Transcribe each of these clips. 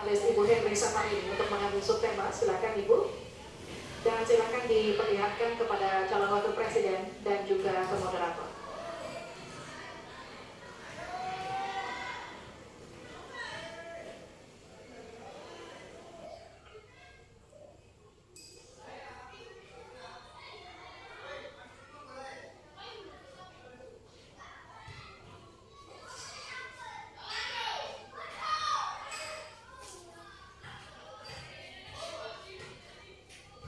Panelis Ibu Henry Saparini untuk mengambil subtema, silakan Ibu. Dan silakan diperlihatkan kepada calon wakil presiden dan juga ke moderator.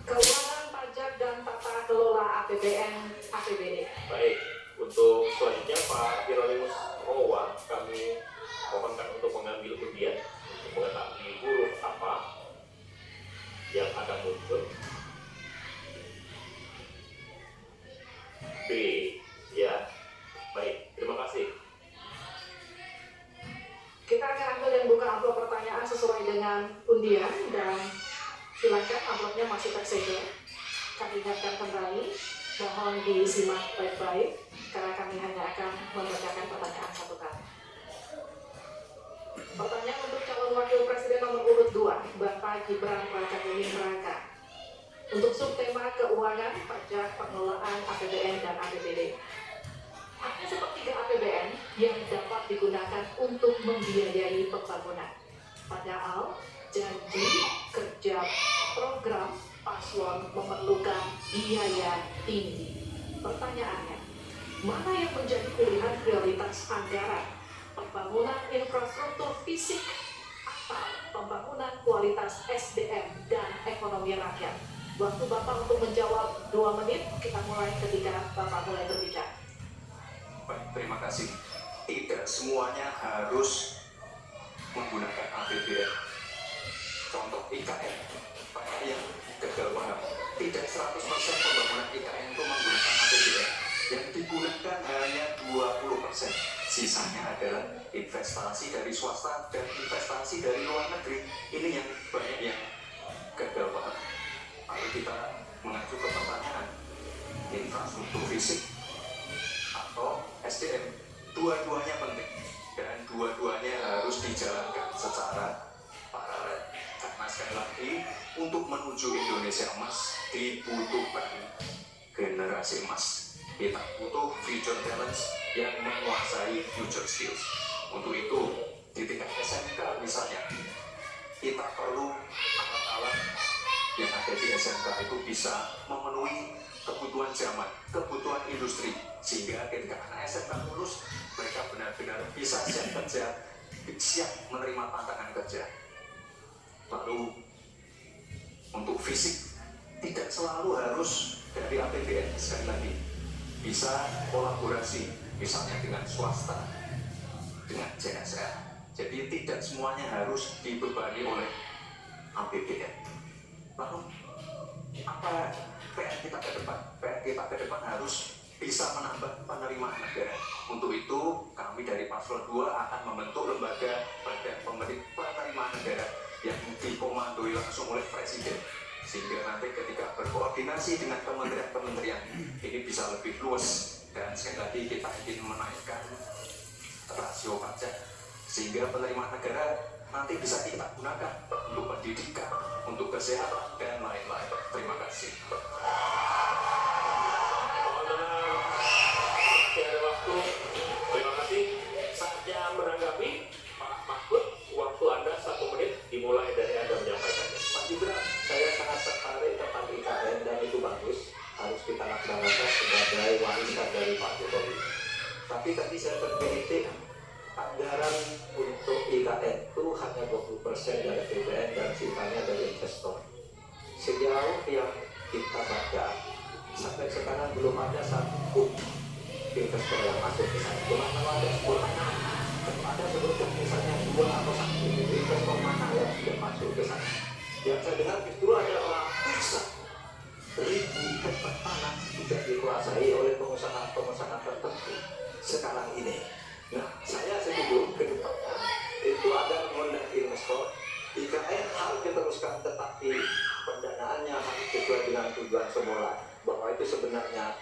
Keuangan pajak dan tata kelola APBN APBD. Baik, untuk selanjutnya Pak Hieronymus Rowa kami mohonkan untuk mengambil undian untuk mengetahui huruf apa yang akan muncul. B, ya. Baik, terima kasih. Kita akan ambil dan buka amplop pertanyaan sesuai dengan undian dan silakan amplopnya masih tersegel. Kami ingatkan kembali, mohon disimak baik-baik karena kami hanya akan membacakan pertanyaan satu kali. Pertanyaan untuk calon wakil presiden nomor urut 2, Bapak Gibran Rakabuming Raka. Untuk subtema keuangan, pajak, pengelolaan APBN dan APBD. Hanya sepertiga APBN yang dapat digunakan untuk membiayai pembangunan. Padahal janji kerja program paslon memerlukan biaya tinggi. Pertanyaannya, mana yang menjadi pilihan prioritas anggaran? Pembangunan infrastruktur fisik atau pembangunan kualitas SDM dan ekonomi rakyat? Waktu Bapak untuk menjawab 2 menit, kita mulai ketika Bapak mulai berbicara. Baik, terima kasih. Tidak semuanya harus menggunakan APBN. Contoh IKN, banyak yang gagal paham. Tidak 100% pembangunan IKN itu menggunakan APBN. Yang digunakan hanya 20%. Sisanya adalah investasi dari swasta dan investasi dari luar negeri. Ini yang banyak yang gagal paham. Lalu kita mengacu ke pertanyaan, infrastruktur fisik atau SDM, dua-duanya penting dan dua-duanya harus dijalankan secara paralel. Karena sekali lagi, untuk menuju Indonesia emas dibutuhkan generasi emas. Kita butuh future talents yang menguasai future skills. Untuk itu, di tingkat SMK misalnya, kita perlu alat-alat yang ada di SMK itu bisa memenuhi kebutuhan zaman, kebutuhan industri, sehingga ketika anak SMK lulus, mereka benar-benar bisa siap kerja, siap menerima tantangan kerja. Lalu untuk fisik tidak selalu harus dari APBN, sekali lagi bisa kolaborasi misalnya dengan swasta, dengan CSR. Jadi tidak semuanya harus dibebani oleh APBN. Lalu apa PR kita ke depan? PR kita ke depan harus bisa menambah penerimaan negara. Untuk itu kami dari Paslon 2 akan membentuk lembaga badan penerimaan negara yang dikomandoi langsung oleh Presiden, sehingga nanti ketika berkoordinasi dengan kementerian-kementerian ini bisa lebih luas. Dan sekali lagi kita ingin menaikkan rasio pajak sehingga penerimaan negara nanti bisa kita gunakan untuk pendidikan, untuk kesehatan, dan lain-lain. Terima kasih. Masih ada waktu. Terima kasih. Saatnya menanggapi Pak Mahfud. Waktu Anda 1 menit dimulai dari Anda menyampaikan. Pak Gibran, saya sangat tertarik tentang IKN dan itu bagus. Harus kita laksanakan sebagai warisan dari Pak Jokowi. Tapi tadi saya terkritik anggaran untuk IKN itu hanya 20% dari APBN dan sisanya dari investor. Sejauh yang kita baca, sampai sekarang belum ada satu investor yang masuk ke sana. Cuma kalau ada 10 ada sebutkan misalnya 2 atau 1 investor mana yang sudah masuk ke sana. Yang saya dengar justru ada orang bisa 1.000 hektar tanah sudah dikuasai oleh pengusaha-pengusaha tertentu sekarang ini. Nah, saya setuju ke depannya itu ada mengundang investor. IKN harus diteruskan, tetapi pendanaannya harus sesuai dengan tujuan semula, bahwa itu sebenarnya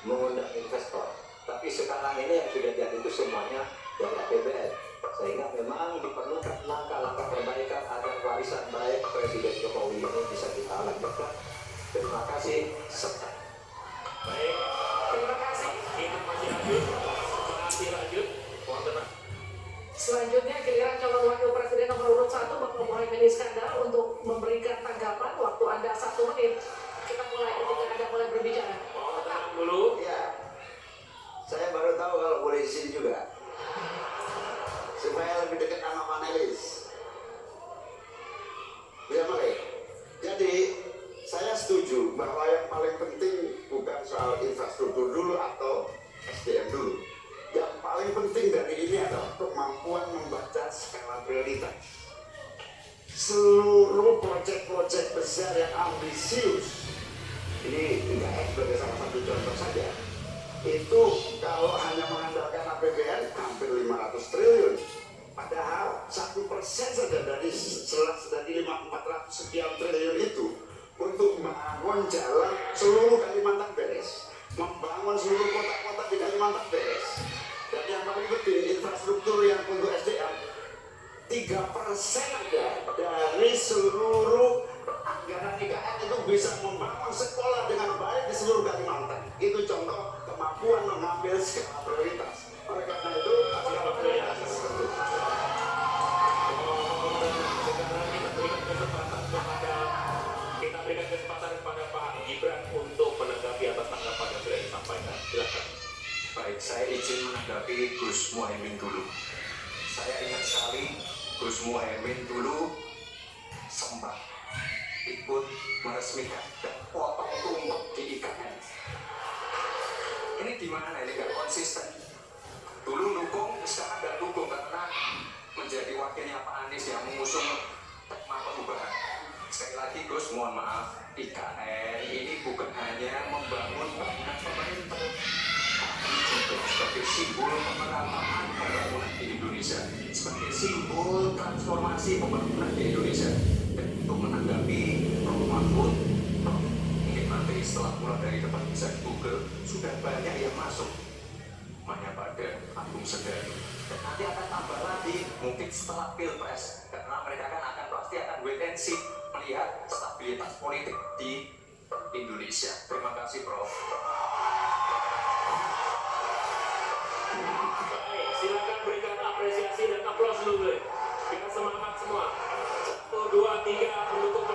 mengundang investor. Tapi sekarang ini yang sudah jadi itu semuanya dari APBN, sehingga memang diperlukan langkah-langkah perbaikan agar warisan baik Presiden Jokowi ini bisa kita lanjutkan. Terima kasih. Baik, Terima kasih. kita masih lanjut. Mohon tenang. Selanjutnya giliran calon wakil presiden nomor urut 1 Bapak Muhaimin Iskandar untuk memberikan tanggapan. Waktu Anda 1 menit. Kita mulai ketika Anda mulai berbicara. Mohon tenang dulu. Ya, saya baru tahu kalau boleh di sini juga. Supaya lebih dekat sama panelis. Ya, Malik. Jadi, saya setuju bahwa yang paling penting bukan soal infrastruktur dulu atau SDM dulu. Yang paling penting dari ini adalah kemampuan membaca skala prioritas. Seluruh proyek-proyek besar yang ambisius, ini IKN sebagai salah satu contoh saja, itu kalau hanya mengandalkan APBN hampir 500 triliun. Padahal 1% saja dari 400 sekian triliun itu untuk membangun jalan seluruh Kalimantan beres, membangun seluruh kota-kota di Kalimantan beres. Dan yang paling penting infrastruktur yang untuk SDM 3% aja dari seluruh anggaran IKN itu bisa membangun sekolah dengan baik di seluruh Kalimantan. Itu contoh kemampuan mengambil skala prioritas. Oleh karena itu, skala prioritas Kita berikan kesempatan kepada Pak Gibran untuk menanggapi atas tanggapan yang sudah disampaikan. Silakan. Baik, saya izin menanggapi Gus Muhaimin dulu. Saya ingat sekali Gus Muhaimin dulu sempat ikut meresmikan dan potong tumpeng di IKN. Ini di mana ini nggak konsisten? Dulu dukung, sekarang nggak dukung karena menjadi wakilnya Pak Anies yang mengusung tema perubahan. Sekali lagi Gus, mohon maaf, IKN ini bukan hanya membangun bangunan pemerintah, tapi juga sebagai simbol pemerataan pembangunan di Indonesia, sebagai simbol transformasi pembangunan di Indonesia. Dan untuk menanggapi Prof. Mahfud, mungkin nanti setelah mulai dari depan bisa Google, sudah banyak yang masuk. Maya pada Agung Sedayu. Dan nanti akan tambah lagi, mungkin setelah Pilpres, karena mereka akan pasti akan wait and see melihat stabilitas politik di Indonesia. Terima kasih, Prof. Baik, silakan berikan apresiasi dan aplaus dulu. Kita semangat semua. 1, 2, 3 pendukung